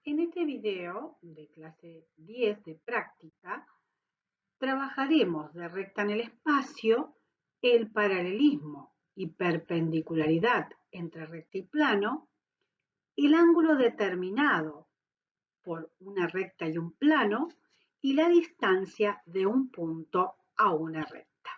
En este video de clase 10 de práctica, trabajaremos de recta en el espacio el paralelismo y perpendicularidad entre recta y plano, el ángulo determinado por una recta y un plano y la distancia de un punto a una recta.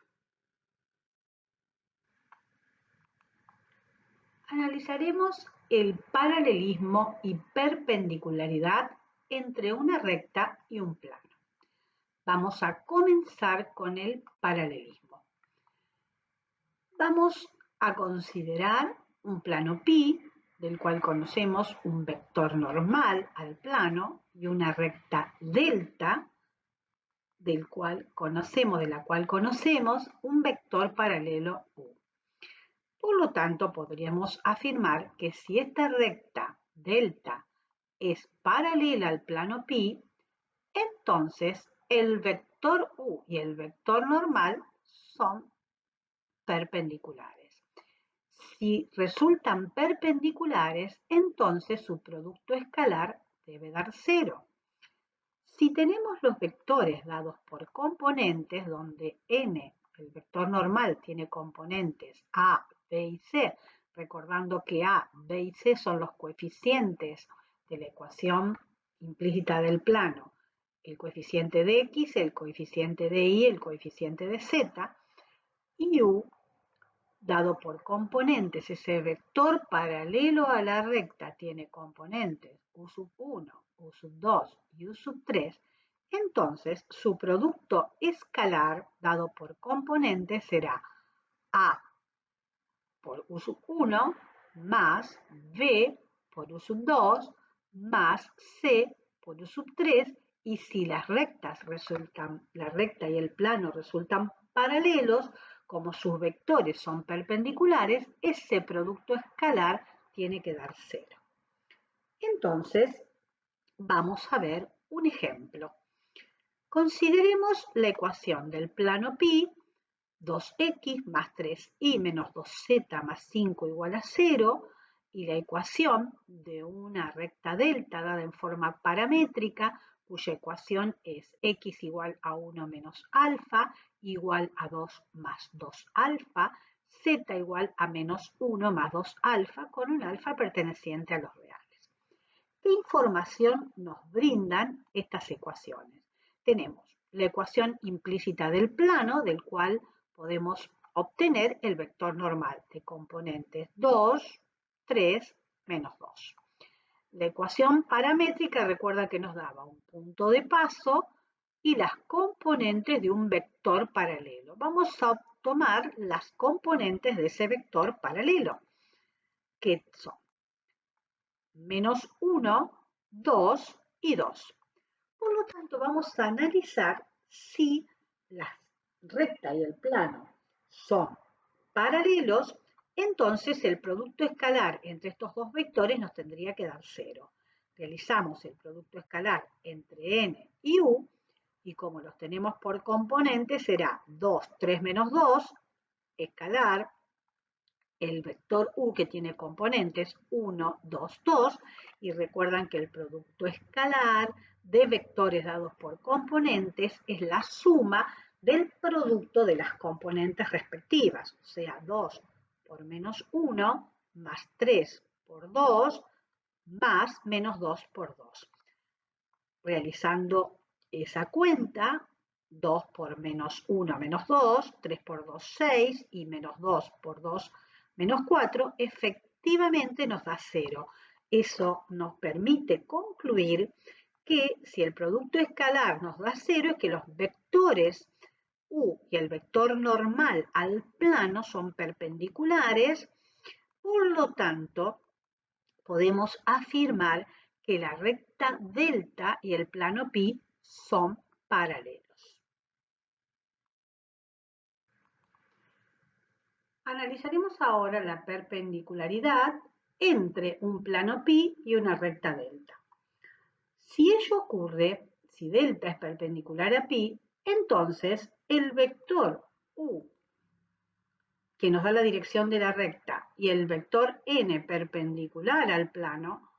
Analizaremos el paralelismo y perpendicularidad entre una recta y un plano. Vamos a comenzar con el paralelismo. Vamos a considerar un plano pi, del cual conocemos un vector normal al plano, y una recta delta, de la cual conocemos un vector paralelo u. Por lo tanto, podríamos afirmar que si esta recta delta es paralela al plano pi, entonces el vector u y el vector normal son perpendiculares. Si resultan perpendiculares, entonces su producto escalar debe dar cero. Si tenemos los vectores dados por componentes, donde n, el vector normal, tiene componentes a, b y c, recordando que a, b y c son los coeficientes de la ecuación implícita del plano, el coeficiente de x, el coeficiente de y, el coeficiente de z, y u, dado por componentes, ese vector paralelo a la recta tiene componentes u sub 1, u sub 2 y u sub 3, entonces su producto escalar dado por componentes será a por u sub 1 más b por u sub 2 más c por u sub 3, y si la recta y el plano resultan paralelos, como sus vectores son perpendiculares, ese producto escalar tiene que dar cero. Entonces, vamos a ver un ejemplo. Consideremos la ecuación del plano pi, 2x más 3y menos 2z más 5 igual a 0, y la ecuación de una recta delta dada en forma paramétrica, cuya ecuación es x igual a 1 menos alfa igual a 2 más 2 alfa, z igual a menos 1 más 2 alfa, con un alfa perteneciente a los reales. ¿Qué información nos brindan estas ecuaciones? Tenemos la ecuación implícita del plano, del cual podemos obtener el vector normal de componentes 2, 3, menos 2. La ecuación paramétrica, recuerda que nos daba un punto de paso y las componentes de un vector paralelo. Vamos a tomar las componentes de ese vector paralelo, que son menos 1, 2 y 2. Por lo tanto, vamos a analizar si la recta y el plano son paralelos, entonces el producto escalar entre estos dos vectores nos tendría que dar cero. Realizamos el producto escalar entre n y u, y como los tenemos por componentes, será 2, 3 menos 2, escalar, el vector u que tiene componentes 1, 2, 2, y recuerdan que el producto escalar de vectores dados por componentes es la suma del producto de las componentes respectivas, o sea, 2 por menos 1 más 3 por 2 más menos 2 por 2. Realizando esa cuenta, 2 por menos 1 menos 2, 3 por 2 6 y menos 2 por 2 menos 4, efectivamente nos da 0. Eso nos permite concluir que si el producto escalar nos da 0 es que los vectores u y el vector normal al plano son perpendiculares, por lo tanto podemos afirmar que la recta delta y el plano pi son paralelos. Analizaremos ahora la perpendicularidad entre un plano pi y una recta delta. Si ello ocurre, si delta es perpendicular a pi, entonces el vector u, que nos da la dirección de la recta, y el vector n perpendicular al plano,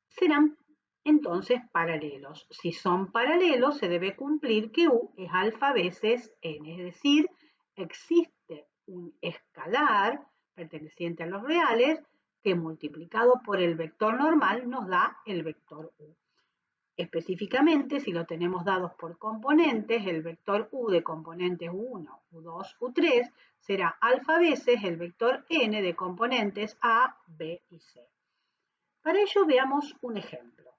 serán entonces paralelos. Si son paralelos, se debe cumplir que U es alfa veces n, es decir, existe un escalar perteneciente a los reales que multiplicado por el vector normal nos da el vector U. Específicamente, si lo tenemos dados por componentes, el vector U de componentes U1, U2, U3 será alfa veces el vector n de componentes A, B y C. Para ello veamos un ejemplo.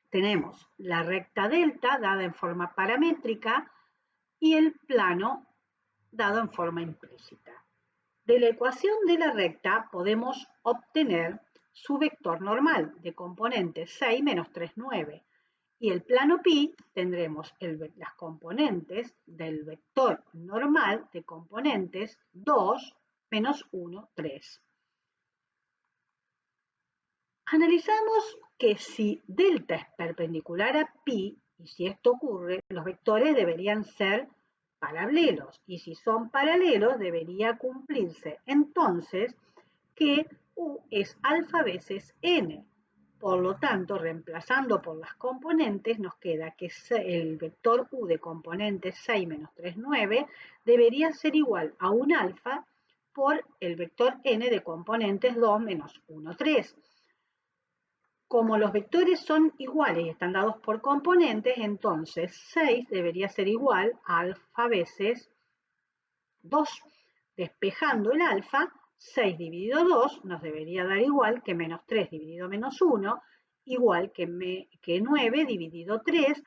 Tenemos la recta delta dada en forma paramétrica y el plano dado en forma implícita. De la ecuación de la recta podemos obtener su vector normal de componentes 6 menos 3, 9. Y el plano pi tendremos las componentes del vector normal de componentes 2 menos 1, 3. Analizamos que si delta es perpendicular a pi, y si esto ocurre, los vectores deberían ser paralelos, y si son paralelos debería cumplirse entonces que U es alfa veces n. Por lo tanto, reemplazando por las componentes, nos queda que el vector U de componentes 6 menos 3, 9 debería ser igual a un alfa por el vector n de componentes 2 menos 1, 3. Como los vectores son iguales y están dados por componentes, entonces 6 debería ser igual a alfa veces 2. Despejando el alfa, 6 dividido 2 nos debería dar igual que menos 3 dividido menos 1, igual que 9 dividido 3,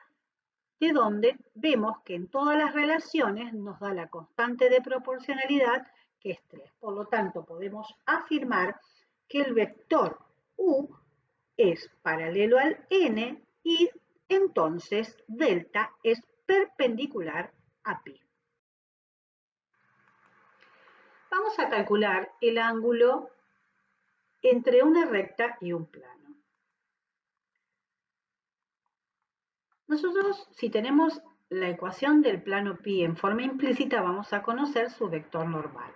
de donde vemos que en todas las relaciones nos da la constante de proporcionalidad, que es 3. Por lo tanto, podemos afirmar que el vector U es paralelo al n y entonces delta es perpendicular a pi. Vamos a calcular el ángulo entre una recta y un plano. Nosotros, si tenemos la ecuación del plano pi en forma implícita, vamos a conocer su vector normal.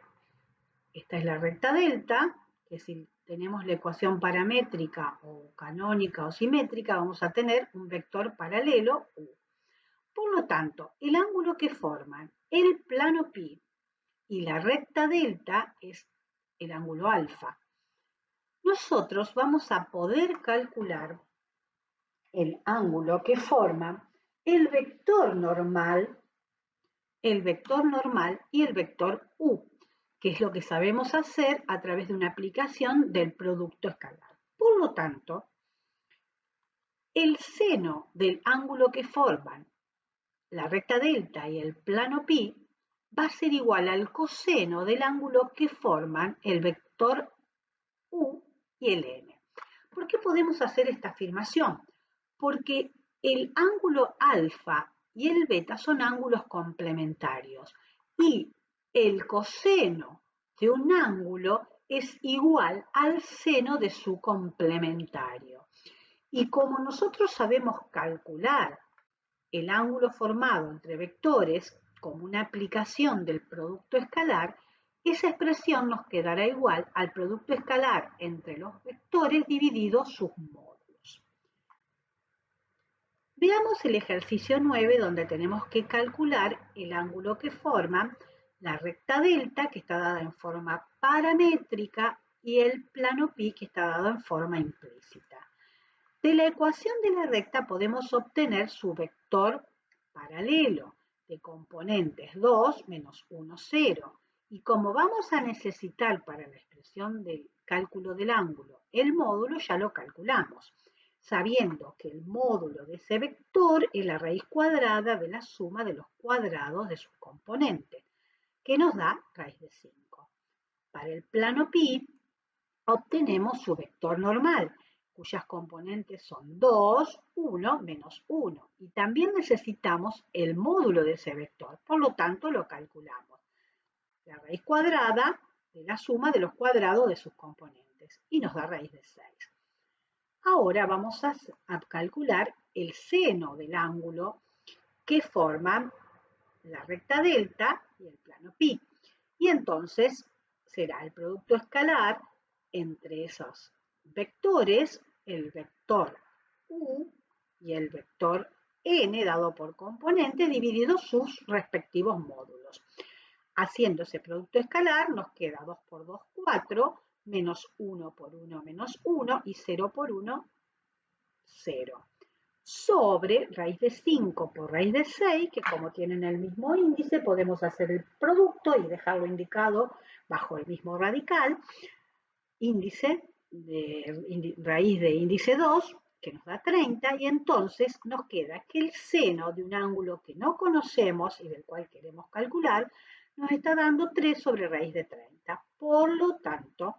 Esta es la recta delta, que si tenemos la ecuación paramétrica o canónica o simétrica, vamos a tener un vector paralelo U. Por lo tanto, el ángulo que forman el plano pi y la recta delta es el ángulo alfa. Nosotros vamos a poder calcular el ángulo que forma el vector normal y el vector U, que es lo que sabemos hacer a través de una aplicación del producto escalar. Por lo tanto, el seno del ángulo que forman la recta delta y el plano pi va a ser igual al coseno del ángulo que forman el vector U y el n. ¿Por qué podemos hacer esta afirmación? Porque el ángulo alfa y el beta son ángulos complementarios y el coseno de un ángulo es igual al seno de su complementario. Y como nosotros sabemos calcular el ángulo formado entre vectores como una aplicación del producto escalar, esa expresión nos quedará igual al producto escalar entre los vectores dividido sus módulos. Veamos el ejercicio 9 donde tenemos que calcular el ángulo que forma la recta delta, que está dada en forma paramétrica, y el plano pi, que está dado en forma implícita. De la ecuación de la recta podemos obtener su vector paralelo de componentes 2 menos 1, 0. Y como vamos a necesitar para la expresión del cálculo del ángulo el módulo, ya lo calculamos, sabiendo que el módulo de ese vector es la raíz cuadrada de la suma de los cuadrados de sus componentes, que nos da raíz de 5. Para el plano pi obtenemos su vector normal, cuyas componentes son 2, 1, menos 1. Y también necesitamos el módulo de ese vector, por lo tanto lo calculamos. La raíz cuadrada de la suma de los cuadrados de sus componentes y nos da raíz de 6. Ahora vamos a calcular el seno del ángulo que forman la recta delta y el plano pi. Y entonces será el producto escalar entre esos vectores, el vector U y el vector n dado por componente dividido sus respectivos módulos. Haciendo ese producto escalar nos queda 2 por 2, 4, menos 1 por 1, menos 1 y 0 por 1, 0. Sobre raíz de 5 por raíz de 6, que como tienen el mismo índice, podemos hacer el producto y dejarlo indicado bajo el mismo radical, raíz de índice 2, que nos da 30, y entonces nos queda que el seno de un ángulo que no conocemos y del cual queremos calcular, nos está dando 3 sobre raíz de 30. Por lo tanto,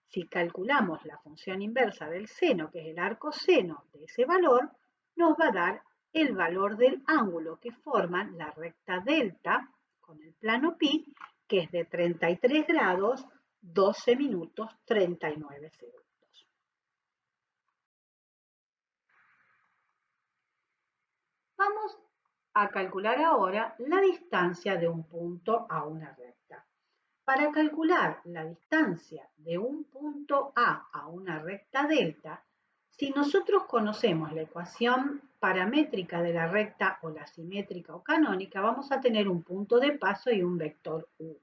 si calculamos la función inversa del seno, que es el arcoseno de ese valor, nos va a dar el valor del ángulo que forman la recta delta con el plano pi, que es de 33 grados, 12 minutos, 39 segundos. Vamos a calcular ahora la distancia de un punto a una recta. Para calcular la distancia de un punto A una recta delta, si nosotros conocemos la ecuación paramétrica de la recta o la simétrica o canónica, vamos a tener un punto de paso y un vector U.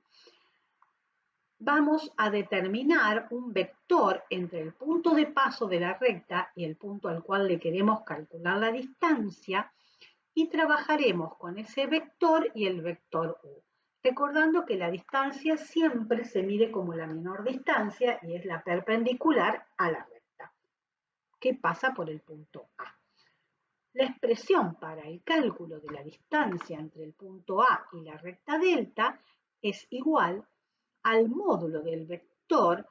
Vamos a determinar un vector entre el punto de paso de la recta y el punto al cual le queremos calcular la distancia y trabajaremos con ese vector y el vector U. Recordando que la distancia siempre se mide como la menor distancia y es la perpendicular a la recta, que pasa por el punto A. La expresión para el cálculo de la distancia entre el punto A y la recta delta es igual al módulo del vector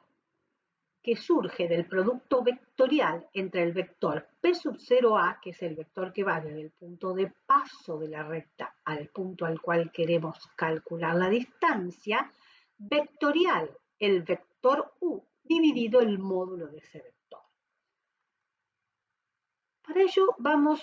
que surge del producto vectorial entre el vector P sub 0A, que es el vector que va desde el punto de paso de la recta al punto al cual queremos calcular la distancia, vectorial el vector U dividido el módulo de ese vector. Para ello vamos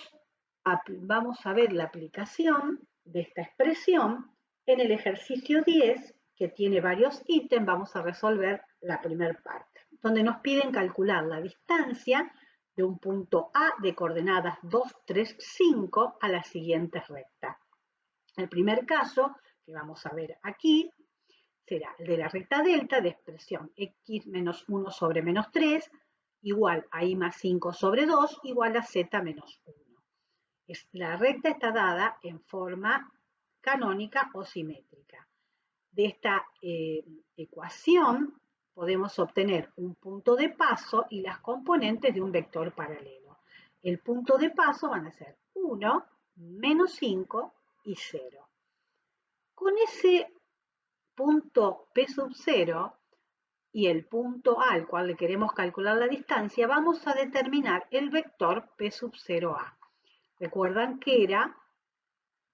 a ver la aplicación de esta expresión en el ejercicio 10, que tiene varios ítems. Vamos a resolver la primera parte, donde nos piden calcular la distancia de un punto A de coordenadas 2, 3, 5 a la siguiente recta. El primer caso que vamos a ver aquí será el de la recta delta de expresión x menos 1 sobre menos 3 igual a y más 5 sobre 2 igual a z menos 1. La recta está dada en forma canónica o simétrica. De esta ecuación podemos obtener un punto de paso y las componentes de un vector paralelo. El punto de paso van a ser 1, menos 5 y 0. Con ese punto P sub 0 y el punto A al cual le queremos calcular la distancia, vamos a determinar el vector P sub 0A. Recuerdan que era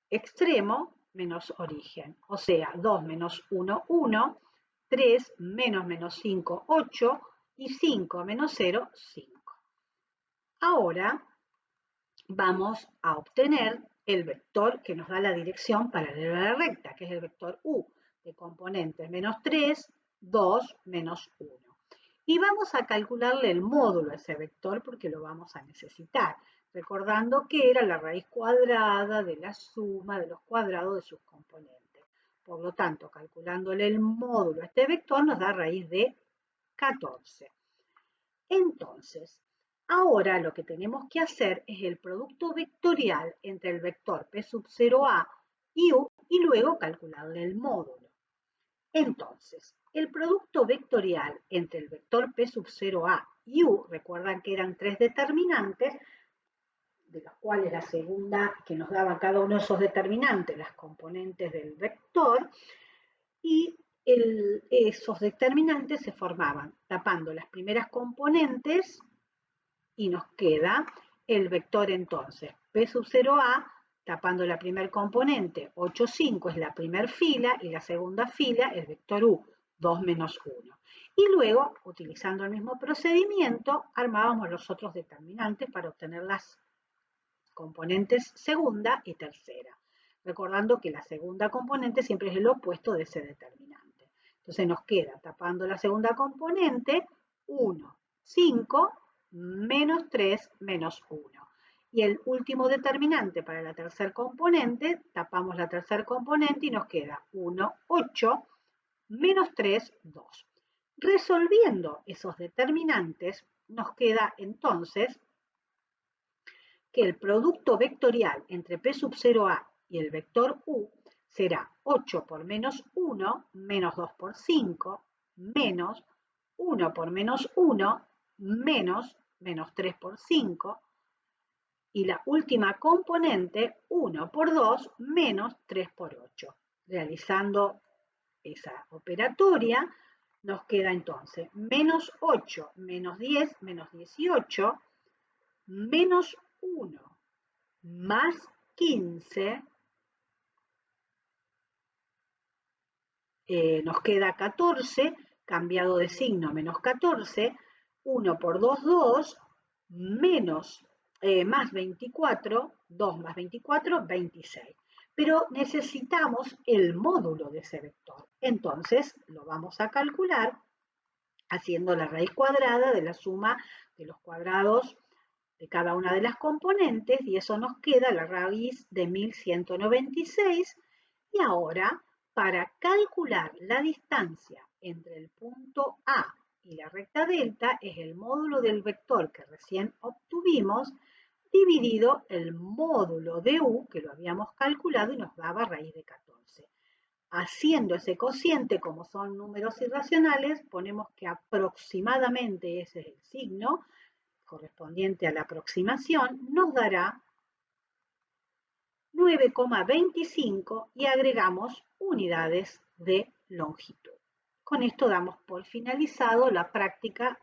extremo menos origen, o sea, 2 menos 1, 1, 3 menos 5, 8 y 5 menos 0, 5. Ahora vamos a obtener el vector que nos da la dirección paralela a la recta, que es el vector U, de componentes menos 3, 2, menos 1. Y vamos a calcularle el módulo a ese vector porque lo vamos a necesitar, recordando que era la raíz cuadrada de la suma de los cuadrados de sus componentes. Por lo tanto, calculándole el módulo a este vector nos da raíz de 14. Entonces, ahora lo que tenemos que hacer es el producto vectorial entre el vector P sub 0A y U y luego calcularle el módulo. Entonces, el producto vectorial entre el vector P sub 0A y U, recuerdan que eran 3 determinantes, de los cuales la segunda que nos daba cada uno de esos determinantes, las componentes del vector, y esos determinantes se formaban tapando las primeras componentes y nos queda el vector entonces P sub 0A tapando la primer componente, 8, 5 es la primera fila y la segunda fila el vector U, 2 menos 1. Y luego, utilizando el mismo procedimiento, armábamos los otros determinantes para obtener las componentes segunda y tercera. Recordando que la segunda componente siempre es el opuesto de ese determinante. Entonces nos queda, tapando la segunda componente, 1, 5, menos 3, menos 1. Y el último determinante para la tercer componente, tapamos la tercer componente y nos queda 1, 8, menos 3, 2. Resolviendo esos determinantes, nos queda entonces que el producto vectorial entre P sub 0A y el vector U será 8 por menos 1, menos 2 por 5, menos 1 por menos 1, menos 3 por 5, y la última componente 1 por 2 menos 3 por 8. Realizando esa operatoria nos queda entonces menos 8 menos 10 menos 18 menos 1 más 15, nos queda 14, cambiado de signo menos 14, 1 por 2, 2, menos, más 24, 2 más 24, 26. Pero necesitamos el módulo de ese vector. Entonces lo vamos a calcular haciendo la raíz cuadrada de la suma de los cuadrados de cada una de las componentes, y eso nos queda la raíz de 1196. Y ahora, para calcular la distancia entre el punto A y la recta delta, es el módulo del vector que recién obtuvimos, dividido el módulo de U, que lo habíamos calculado y nos daba raíz de 14. Haciendo ese cociente, como son números irracionales, ponemos que aproximadamente ese es el signo correspondiente a la aproximación, nos dará 9,25 y agregamos unidades de longitud. Con esto damos por finalizado la práctica